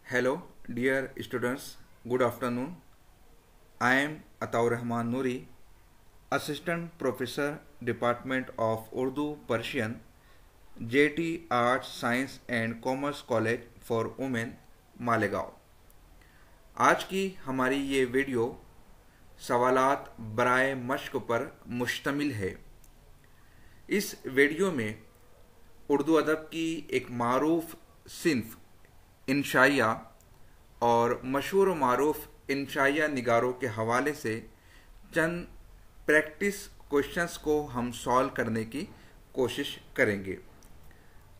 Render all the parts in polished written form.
Hello, dear students. Good afternoon. I am Ataur Rahman Noori, Assistant Professor, Department of Urdu Persian, JT Arts, Science and Commerce College for Women, Malegaon. आज की हमारी ये video सवालात बराए मश्क पर मुश्तमिल है। इस वीडियो में उर्दू अदब की एक मारूफ सिन्फ इंशाइया और मशहूर मारूफ इंशाइया निगारों के हवाले से चंद प्रैक्टिस क्वेश्चंस को हम सॉल्व करने की कोशिश करेंगे।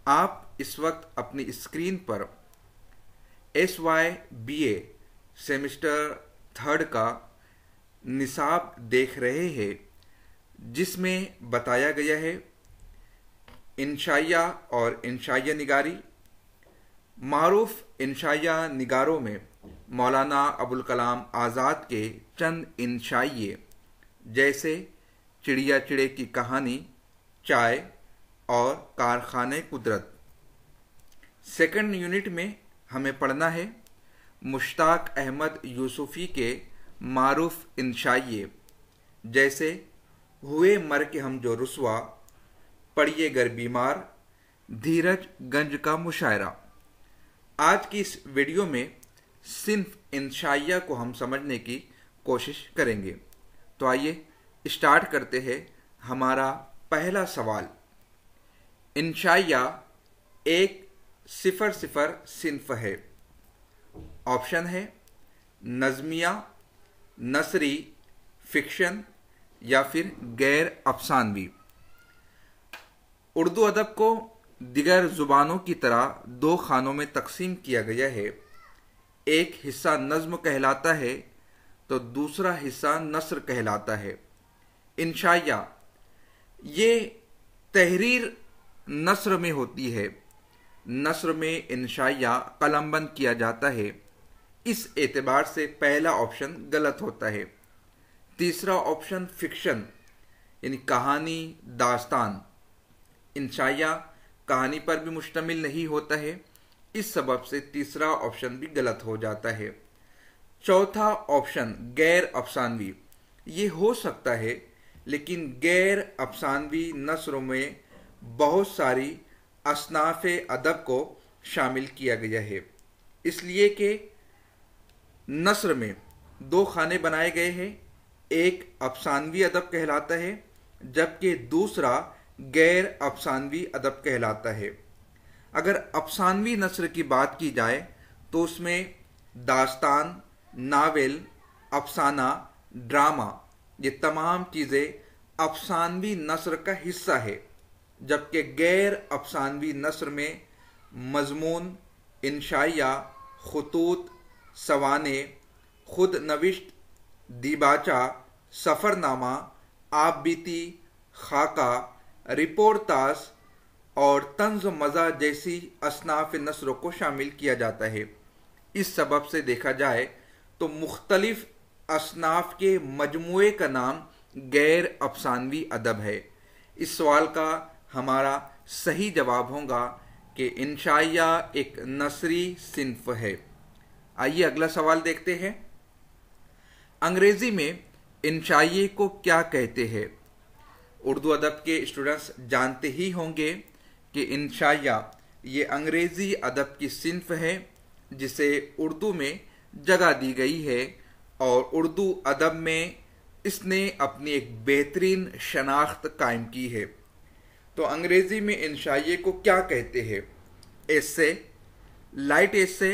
आप इस वक्त अपनी स्क्रीन पर SYBA सेमिस्टर 3 का निसाब देख रहे हैं, जिसमें बताया गया है इंशाइया और इंशाइया निगारी। मारूफ इंशाइया निगारों में मौलाना अबुल कलाम आज़ाद के चंद इंशाइये जैसे चिड़िया चिड़े की कहानी, चाय और कारखाने कुदरत। सेकंड यूनिट में हमें पढ़ना है मुश्ताक अहमद यूसुफी के मारूफ इंशाइये जैसे हुए मर के हम जो रुसवा, पड़िए गर बीमार, धीरज गंज का मुशायरा। आज की इस वीडियो में सिन्फ इंशाइया को हम समझने की कोशिश करेंगे। तो आइए स्टार्ट करते हैं। हमारा पहला सवाल, इंशाइया एक 0 सिन्फ है। ऑप्शन है नज़मिया, नसरी, फिक्शन या फिर गैर अफसानवी। उर्दू अदब को दिगर जुबानों की तरह 2 खानों में तकसीम किया गया है। एक हिस्सा नज़्म कहलाता है तो दूसरा हिस्सा नस्र कहलाता है। इंशाइया ये तहरीर नस्र में होती है। नस्र में इंशाइया कलमबंद किया जाता है। इस एतबार से पहला ऑप्शन गलत होता है। तीसरा ऑप्शन फिक्शन यानी कहानी, दास्तान। इंशाइया कहानी पर भी मुश्तमिल नहीं होता है, इस सबब से तीसरा ऑप्शन भी गलत हो जाता है। चौथा ऑप्शन गैर अफसानवी, ये हो सकता है, लेकिन गैर अफसानवी नस्रों में बहुत सारी असनाफ़ अदब को शामिल किया गया है, इसलिए कि नस्र में 2 खाने बनाए गए हैं। एक अफसानवी अदब कहलाता है जबकि दूसरा गैर अफसानवी अदब कहलाता है। अगर अफसानवी नस्र की बात की जाए तो उसमें दास्तान, नावल, अफसाना, ड्रामा, ये तमाम चीज़ें अफसानवी नस्र का हिस्सा है। जबकि गैर अफसानवी नस्र में मजमून, इंशाइया, खुतूत, सवाने, खुद नविश्त, दीबाचा, सफ़रनामा, आप बीती, खाका, रिपोर्टास और तंज़ मज़ा जैसी असनाफ़ नस्रों को शामिल किया जाता है। इस सबब से देखा जाए तो मुख्तलिफ असनाफ़ के मजमूए का नाम गैर अफसानवी अदब है। इस सवाल का हमारा सही जवाब होगा कि इंशाइया एक नसरी सिन्फ है। आइए अगला सवाल देखते हैं। अंग्रेजी में इंशाइये को क्या कहते हैं? उर्दू अदब के स्टूडेंट्स जानते ही होंगे कि इंशाइया ये अंग्रेजी अदब की सिन्फ है जिसे उर्दू में जगह दी गई है और उर्दू अदब में इसने अपनी एक बेहतरीन शनाख्त कायम की है। तो अंग्रेजी में इंशाइये को क्या कहते हैं? एस्से, लाइट एस्से,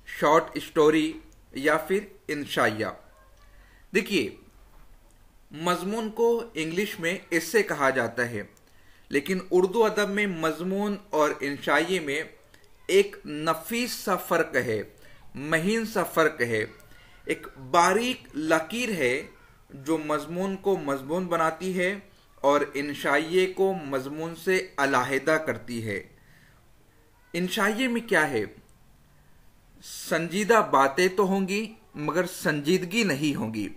शॉर्ट स्टोरी या फिर इंशाइया। देखिए, मजमून को इंग्लिश में एस्से कहा जाता है, लेकिन उर्दू अदब में मजमून और इंशाइये में एक नफीस सा फ़र्क है, महीन सा फ़र्क है। एक बारीक लकीर है जो मजमून को मजमून बनाती है और इंशाइये को मजमून से अलहदा करती है। इंशाइये में क्या है? संजीदा बातें तो होंगी मगर संजीदगी नहीं होगी।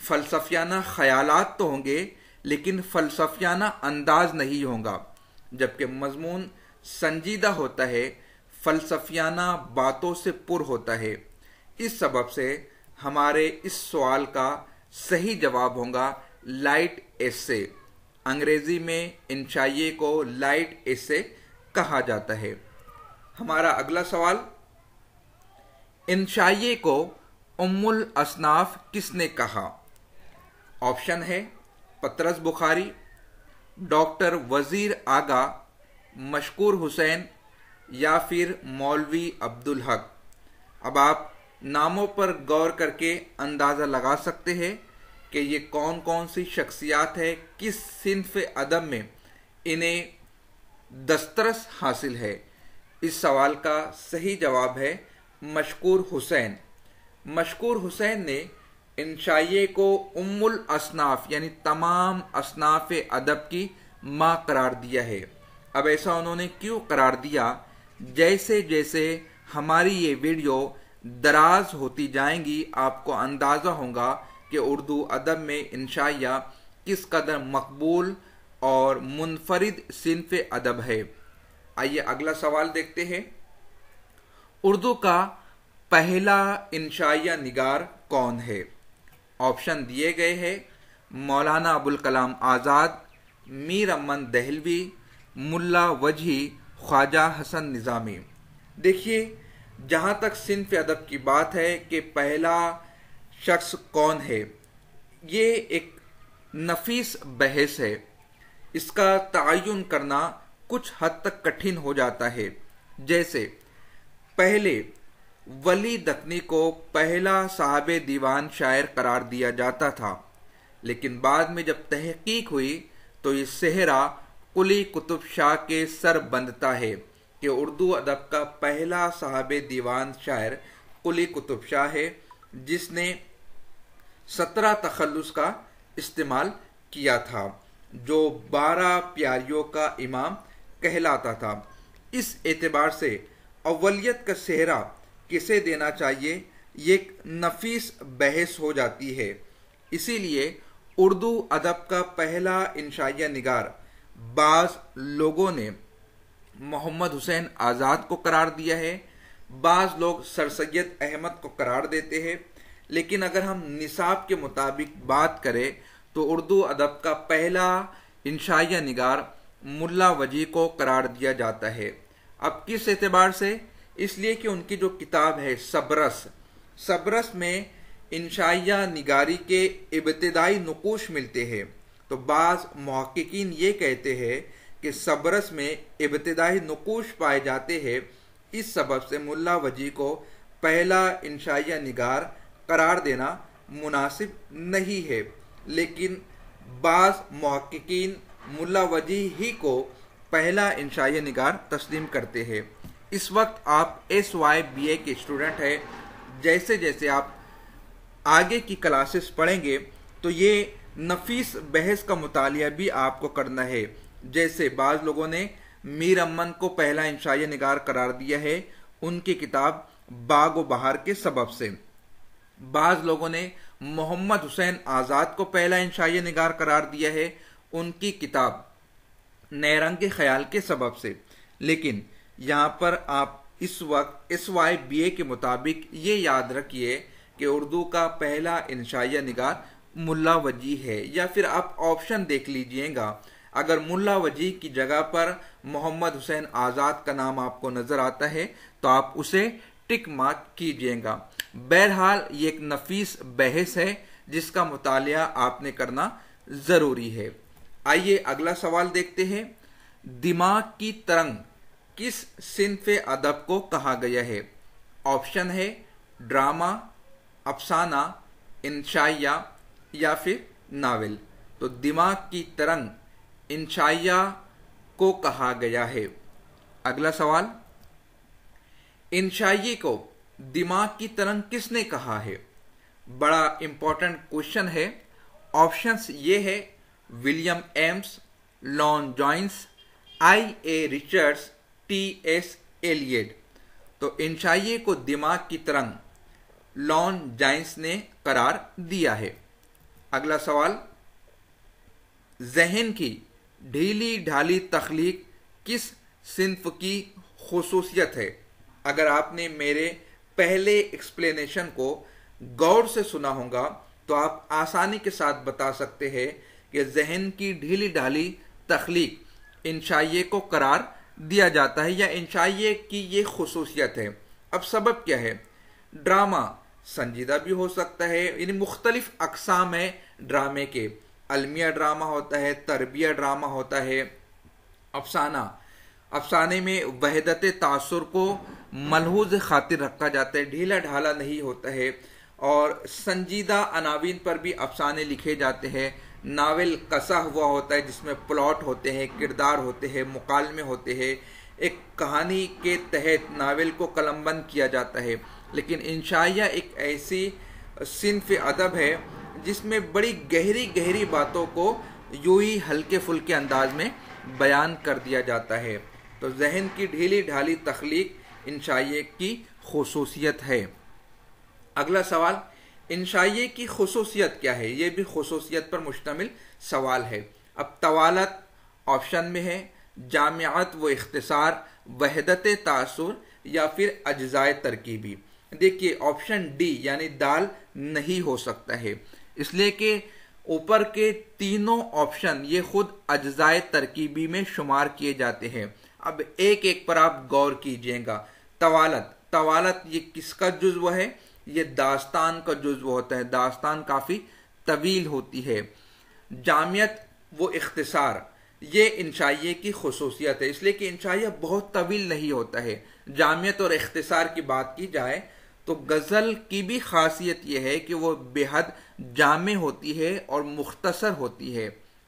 फ़लसफ़ियाना ख़यालात तो होंगे लेकिन फ़लसफ़ियाना अंदाज नहीं होगा। जबकि मजमून संजीदा होता है, फलसफियाना बातों से पुर होता है। इस सबब से हमारे इस सवाल का सही जवाब होगा लाइट एस्से। अंग्रेजी में इंशाइये को लाइट एस्से कहा जाता है। हमारा अगला सवाल, इंशाइये को उम्मुल असनाफ किसने कहा? ऑप्शन है पतरस बुखारी, डॉक्टर वजीर आगा, मशकूर हुसैन या फिर मौलवी अब्दुल हक। अब आप नामों पर गौर करके अंदाज़ा लगा सकते हैं कि ये कौन कौन सी शख्सियात है, किस सिन्फ अदब में इन्हें दस्तरस हासिल है। इस सवाल का सही जवाब है मशकूर हुसैन। मशकूर हुसैन ने इंशाइये को उम्मुल असनाफ यानी तमाम असनाफ अदब की माँ करार दिया है। अब ऐसा उन्होंने क्यों करार दिया? जैसे जैसे हमारी ये वीडियो दराज होती जाएंगी आपको अंदाज़ा होगा कि उर्दू अदब में इंशाइया किस कदर मकबूल और मुनफरिद सिन्फ अदब है। आइए अगला सवाल देखते हैं। उर्दू का पहला इंशाइया निगार कौन है? ऑप्शन दिए गए हैं मौलाना अबुल कलाम आज़ाद, मीर अमन दहलवी, मुल्ला वजही, ख्वाजा हसन निज़ामी। देखिए, जहाँ तक सिन्फ अदब की बात है कि पहला शख्स कौन है, ये एक नफीस बहस है। इसका तयन करना कुछ हद तक कठिन हो जाता है। जैसे पहले वली दक्नी को पहला साहबे दीवान शायर करार दिया जाता था, लेकिन बाद में जब तहकीक हुई तो ये सेहरा कुली कुतुब शाह के सर बंधता है कि उर्दू अदब का पहला साहबे दीवान शायर कुली कुतुब शाह है, जिसने 17 तखल्लुस का इस्तेमाल किया था, जो 12 प्यारियों का इमाम कहलाता था। इस एतबार से अव्वलियत का सेहरा किसे देना चाहिए, ये एक नफीस बहस हो जाती है। इसीलिए उर्दू अदब का पहला इंशाइया निगार बाज लोगों ने मोहम्मद हुसैन आज़ाद को करार दिया है, बाज लोग सर सैयद अहमद को करार देते हैं। लेकिन अगर हम निसाब के मुताबिक बात करें तो उर्दू अदब का पहला इंशाइया निगार मुल्ला वजी को करार दिया जाता है। अब किस एतबार से? इसलिए कि उनकी जो किताब है सबरस में इंशाइया निगारी के इब्तिदाई नुकूश मिलते हैं। तो बाज मुहक्किकीन ये कहते हैं कि सबरस में इब्तिदाई नुकूश पाए जाते हैं, इस सबब से मुल्ला वजी को पहला इंशाइया निगार करार देना मुनासिब नहीं है। लेकिन बाज मुहक्किकीन मुल्ला वजी ही को पहला इंशाइया निगार तस्लीम करते हैं। इस वक्त आप SYBA के स्टूडेंट हैं। जैसे जैसे आप आगे की क्लासेस पढ़ेंगे तो ये नफीस बहस का मुतालिया भी आपको करना है। जैसे बाज लोगों ने मीर अमन को पहला इंशाइया निगार करार दिया है उनकी किताब बाग व बहार के सबब से। बाज लोगों ने मोहम्मद हुसैन आज़ाद को पहला इंशाइया निगार करार दिया है उनकी किताब नैरंग ख्याल के सबब से। लेकिन यहाँ पर आप इस वक्त SYBA के मुताबिक ये याद रखिए कि उर्दू का पहला इंशाइया निगार मुल्ला वजी है। या फिर आप ऑप्शन देख लीजिएगा, अगर मुल्ला वजी की जगह पर मोहम्मद हुसैन आज़ाद का नाम आपको नजर आता है तो आप उसे टिक मार्क कीजिएगा। बहरहाल ये एक नफीस बहस है जिसका मुतालिया आपने करना जरूरी है। आइए अगला सवाल देखते हैं। दिमाग की तरंग किस सिन्फ़े अदब को कहा गया है? ऑप्शन है ड्रामा, अफसाना, इंशाइया या फिर नावल। तो दिमाग की तरंग इंशाइया को कहा गया है। अगला सवाल, इंशाइये को दिमाग की तरंग किसने कहा है? बड़ा इंपॉर्टेंट क्वेश्चन है। ऑप्शंस ये है William Empson, Longinus, I.A. Richards, T.S. Eliot. तो इंशाइये को दिमाग की तरंग लॉन जॉइंस ने करार दिया है। अगला सवाल, ज़हन की ढीली ढाली तख्लीक किस सिन्फ की खुसूसियत है? अगर आपने मेरे पहले एक्सप्लेनेशन को गौर से सुना होगा तो आप आसानी के साथ बता सकते हैं कि जहन की ढीली ढाली तख्लीक इंशाइये को करार दिया जाता है या इंशाइये की ये खुसूसियत है। अब सबब क्या है? ड्रामा संजीदा भी हो सकता है, यानी मुख्तलिफ अकसाम है ड्रामे के। अलमिया ड्रामा होता है, तरबिया ड्रामा होता है, अफसाना, अफसाने में वहदत तासुर को मलहूज खातिर रखा जाता है, ढीला ढाला नहीं होता है। और संजीदा अनावीन पर भी अफसाने लिखे जाते हैं। नावल कसा हुआ होता है जिसमें प्लॉट होते हैं, किरदार होते हैं, मुकालमे होते हैं, एक कहानी के तहत नावल को कलमबंद किया जाता है। लेकिन इंशाइया एक ऐसी सिन्फ अदब है जिसमें बड़ी गहरी गहरी बातों को यूं ही हल्के फुल्के अंदाज में बयान कर दिया जाता है। तो जहन की ढीली ढाली तख्लीक इंशाइये की खुसूसियत है। अगला सवाल, इंशाइये की खुसूसियत क्या है? ये भी खुसूसियत पर मुश्तमिल सवाल है। अब तवालत ऑप्शन में है, जामियात व इख्तिसार, वहदत तासुर या फिर अज्जाए तरकीबी। देखिए ऑप्शन डी यानी दाल नहीं हो सकता है, इसलिए कि ऊपर के तीनों ऑप्शन ये खुद अज्जाए तरकीबी में शुमार किए जाते हैं। अब एक एक पर आप गौर कीजिएगा। तवालत, तवालत ये किसका जुज्व है? ये दास्तान का जुज्व होता है। दास्तान काफी तवील होती है। जामियत वो इख्तिसार, ये इंशाइये की खुसूसियत है, इसलिए कि इंशाइया बहुत तवील नहीं होता है। जामियत और इख्तिसार की बात की जाए तो गजल की भी खासियत यह है कि वो बेहद जामे होती है और मुख्तसर होती है।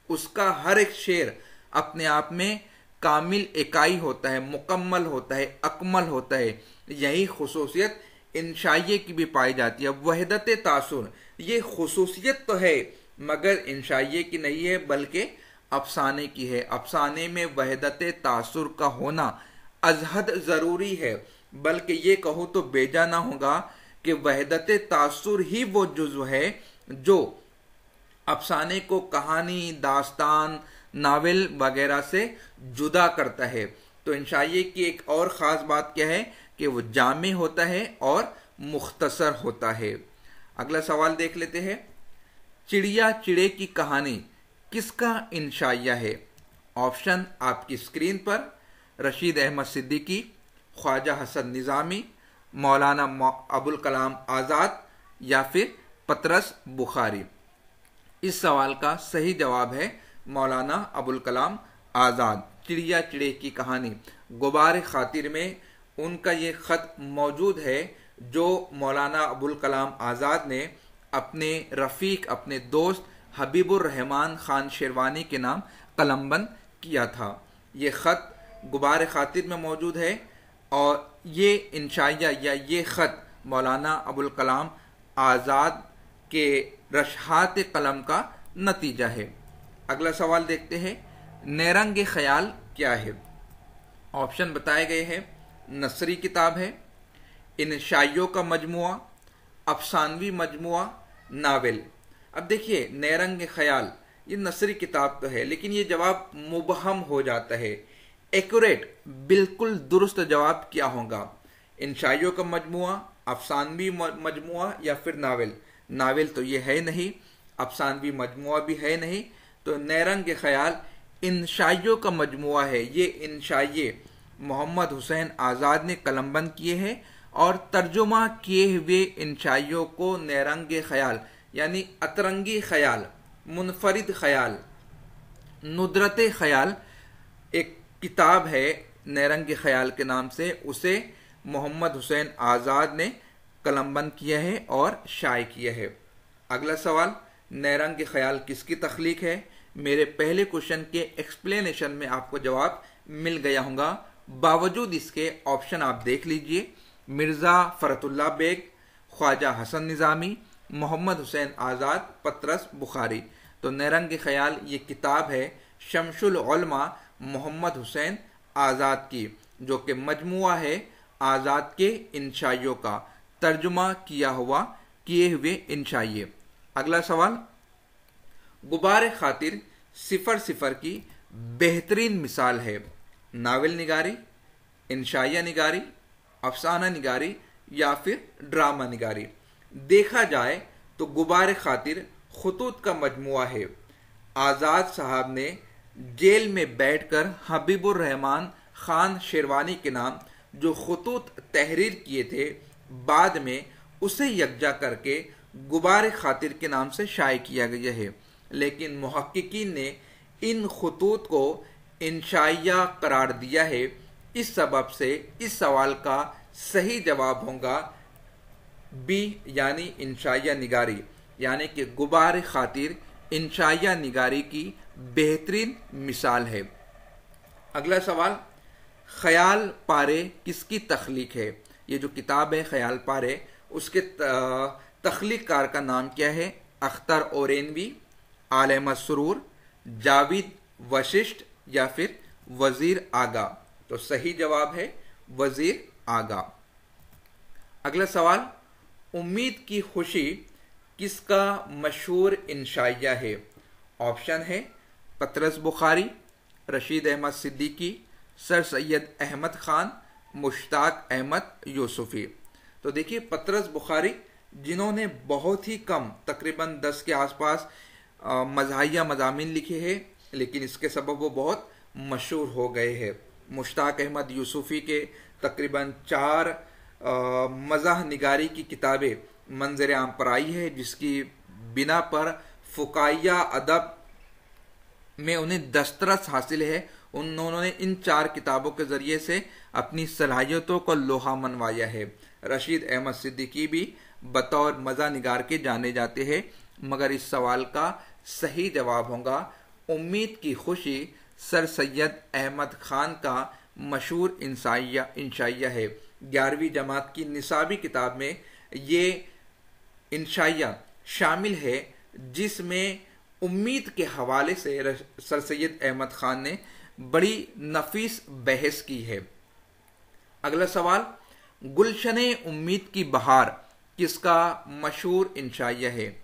उसका हर एक शेर अपने आप में कामिल इकाई होता है, मुकम्मल होता है, अकमल होता है। यही खुसूसियत इंशाइये की भी पाई जाती है। वहदत तासुर ये खुसूसियत तो है मगर इंशाइये की नहीं है बल्कि अफसाने की है। अफसाने में वहदत तासुर का होना अजहद जरूरी है, बल्कि ये कहूँ तो बेजा ना होगा कि वहदत तासुर ही वो जुज़्व है जो अफसाने को कहानी, दास्तान, नावल वगैरह से जुदा करता है। तो इंशाइये की एक और ख़ास बात क्या है कि वो जामे होता है और मुख्तसर होता है। अगला सवाल देख लेते हैं। चिड़िया चिड़े की कहानी किसका इंशाइया है? ऑप्शन आपकी स्क्रीन पर, रशीद अहमद सिद्दीकी, ख्वाजा हसन निज़ामी, मौलाना अबुल कलाम आज़ाद या फिर पतरस बुखारी। इस सवाल का सही जवाब है मौलाना अबुल कलाम आज़ाद। चिड़िया चिड़े की कहानी, गुबार खातिर में उनका ये ख़त मौजूद है जो मौलाना अबुल कलाम आज़ाद ने अपने रफ़ीक, अपने दोस्त हबीबुर रहमान खान शेरवानी के नाम कलमबंद किया था। ये ख़त गुबार खातिर में मौजूद है और ये इंशाइया या ये ख़त मौलाना अबुल कलाम आज़ाद के रशहात कलम का नतीजा है। अगला सवाल देखते हैं। नेरंग ख्याल क्या है? ऑप्शन बताए गए हैं। नसरी किताब है, इंशाइयों का मजमुआ, अफसानवी मजमुआ, नावल। अब देखिए नेरंग ख्याल ये नसरी किताब तो है, लेकिन ये जवाब मुबहम हो जाता है। एक्यूरेट बिल्कुल दुरुस्त जवाब क्या होगा? इंशाइयों का मजमुआ, अफसानवी मजमुआ या फिर नावल? नावल तो ये है नहीं, अफसानवी मजमुआ भी है नहीं, तो नेरंग ख्याल इंशाइयों का मजमुआ है। ये इंशाइये मोहम्मद हुसैन आज़ाद ने कलमबंद किए हैं और तर्जुमा किए हुए इंशाइयों को नेरंग ख्याल यानी अतरंगी ख्याल, मुनफरिद ख्याल, नुदरत ख्याल, एक किताब है नेरंग ख्याल के नाम से, उसे मोहम्मद हुसैन आज़ाद ने कलमबंद किया है और शाये किया है। अगला सवाल, नेरंग ख्याल किसकी तख्लीक है? मेरे पहले क्वेश्चन के एक्सप्लेनेशन में आपको जवाब मिल गया होगा। बावजूद इसके ऑप्शन आप देख लीजिए। मिर्ज़ा फरतुल्ला बेग, ख्वाजा हसन निज़ामी, मोहम्मद हुसैन आज़ाद, पतरस बुखारी। तो नेरंग ख्याल ये किताब है शमशुल उलमा मोहम्मद हुसैन आज़ाद की, जो कि मजमुआ है आज़ाद के इंशाइयों का, तर्जुमा किए हुए इंशाइये। अगला सवाल, गुबार खातिर सिफर सिफर की बेहतरीन मिसाल है? नावल निगारी, इंशाइया निगारी, अफसाना निगारी या फिर ड्रामा निगारी। देखा जाए तो गुबार खातिर खुतूत का मजमुआ है। आज़ाद साहब ने जेल में बैठकर हबीबुर रहमान खान शेरवानी के नाम जो खुतूत तहरीर किए थे, बाद में उसे यकजा करके गुबार खातिर के नाम से शाये किया गया है। लेकिन मुहक्किकीन ने इन खुतूत को इंशाइया करार दिया है। इस सबब से इस सवाल का सही जवाब होगा बी, यानी इंशाइया निगारी, यानी कि गुबार खातिर इंशाइया निगारी की बेहतरीन मिसाल है। अगला सवाल, ख्याल पारे किसकी तख्लीक है? ये जो किताब है ख्याल पारे, उसके तख्लीकार का नाम क्या है? अख्तर ओरेनवी, आले मसरूर, जावेद वशिष्ठ या फिर वजीर आगा? तो सही जवाब है वजीर आगा। अगला सवाल, उम्मीद की खुशी किसका मशहूर इंशाइया है? ऑप्शन है पतरस बुखारी, रशीद अहमद सिद्दीकी, सर सैयद अहमद खान, मुश्ताक अहमद यूसुफी। तो देखिए, पतरस बुखारी जिन्होंने बहुत ही कम, तकरीबन 10 के आसपास मज़ाहिया मज़ामीन लिखे हैं, लेकिन इसके सबब वो बहुत मशहूर हो गए हैं। मुश्ताक अहमद यूसुफी के तकरीबन 4 मज़ाह निगारी की किताबें मंजर आम पर आई है, जिसकी बिना पर फ़ुकाया अदब में उन्हें दस्तरस हासिल है। उन्होंने इन 4 किताबों के ज़रिए से अपनी सलाहियतों को लोहा मनवाया है। रशीद अहमद सिद्दीकी भी बतौर मज़ा निगार के जाने जाते हैं, मगर इस सवाल का सही जवाब होगा उम्मीद की खुशी सर सैयद अहमद खान का मशहूर इंशाइया है। 11वीं जमात की निसाबी किताब में ये इंशाइया शामिल है, जिसमें उम्मीद के हवाले से सर सैयद अहमद खान ने बड़ी नफीस बहस की है। अगला सवाल, गुलशने उम्मीद की बहार किसका मशहूर इंशाइया है?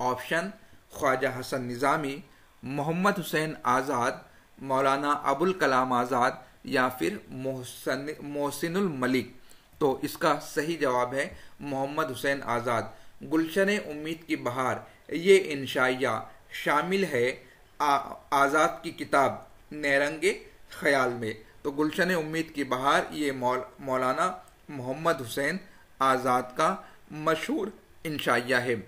ऑप्शन ख्वाजा हसन निज़ामी, मोहम्मद हुसैन आज़ाद, मौलाना अबुल कलाम आज़ाद या फिर मोहसिनुल मलिक। तो इसका सही जवाब है मोहम्मद हुसैन आज़ाद। गुलशन उम्मीद की बहार ये इंशाइया शामिल है आज़ाद की किताब नैरंगे ख्याल में। तो गुलशन उम्मीद की बहार ये मौलाना मोहम्मद हुसैन आज़ाद का मशहूर इंशाइया है।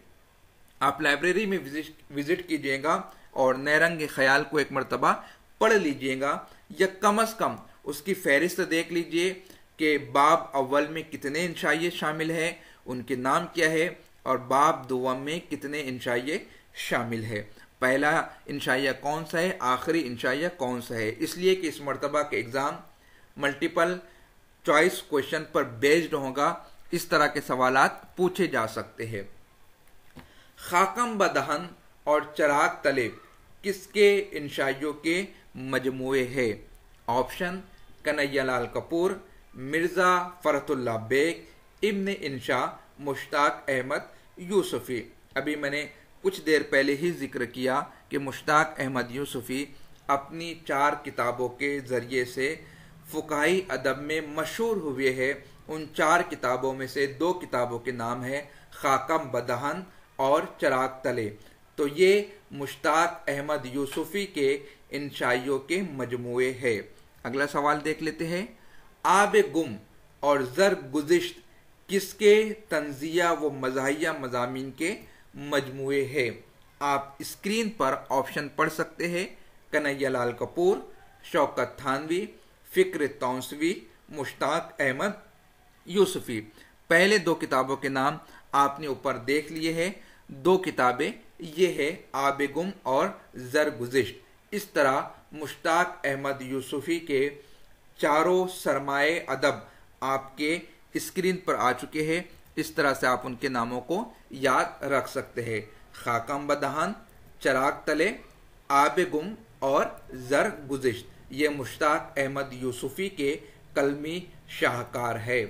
आप लाइब्रेरी में विजिट कीजिएगा और नैरंगे ख्याल को एक मरतबा पढ़ लीजिएगा, या कम से कम उसकी फहरिस्त देख लीजिए कि बाब अव्वल में कितने इंशाइये शामिल हैं, उनके नाम क्या है, और बाब दुवम में कितने इंशाइये शामिल है। पहला इंशाइया कौन सा है, आखिरी इंशाइया कौन सा है। इसलिए कि इस मरतबा के एग्ज़ाम मल्टीपल चॉइस क्वेश्चन पर बेस्ड होगा, इस तरह के सवालात पूछे जा सकते हैं। खाकम बदहन और चराग तले किसके इंशाइयों के मजमुए है? ऑप्शन कन्हैयालाल कपूर, मिर्ज़ा फरतुल्लाह बेग, इब्न इंशा, मुश्ताक अहमद यूसुफी। अभी मैंने कुछ देर पहले ही जिक्र किया कि मुश्ताक अहमद यूसुफी अपनी 4 किताबों के ज़रिए से फ़ुक़ाही अदब में मशहूर हुए हैं। उन 4 किताबों में से 2 किताबों के नाम है खाकम बदहन और चराग तले। तो ये मुश्ताक अहमद यूसुफी के इंशाइयों के मजमुए है। अगला सवाल देख लेते हैं। आब गुम और ज़र गुज़िश्त किसके तंज़िया व मज़ाहिया मज़ामीन के मजमुए है? आप स्क्रीन पर ऑप्शन पढ़ सकते हैं। कन्हैयालाल कपूर, शौकत थानवी, फ़िक्र तौंसवी, मुश्ताक अहमद यूसुफी। पहले 2 किताबों के नाम आपने ऊपर देख लिए हैं। 2 किताबें ये है आब गुम और ज़र गुज़िश्त। इस तरह मुश्ताक अहमद यूसुफी के चारों सरमाए अदब आपके स्क्रीन पर आ चुके हैं। इस तरह से आप उनके नामों को याद रख सकते हैं। खाकम बदहन, चराग तले, आब गुम और ज़र गुज़िश्त, ये मुश्ताक अहमद यूसुफी के कलमी शाहकार है।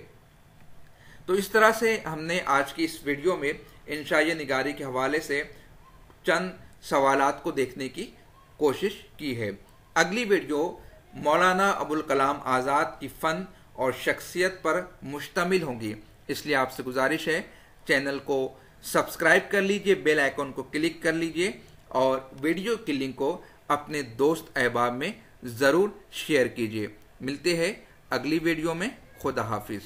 तो इस तरह से हमने आज की इस वीडियो में इंशाइया निगारी के हवाले से चंद सवालात को देखने की कोशिश की है। अगली वीडियो मौलाना अबुल कलाम आज़ाद की फ़न और शख्सियत पर मुश्तमिल होंगी। इसलिए आपसे गुजारिश है, चैनल को सब्सक्राइब कर लीजिए, बेल आइकन को क्लिक कर लीजिए और वीडियो की लिंक को अपने दोस्त अहबाब में ज़रूर शेयर कीजिए। मिलते हैं अगली वीडियो में। खुदा हाफिज़।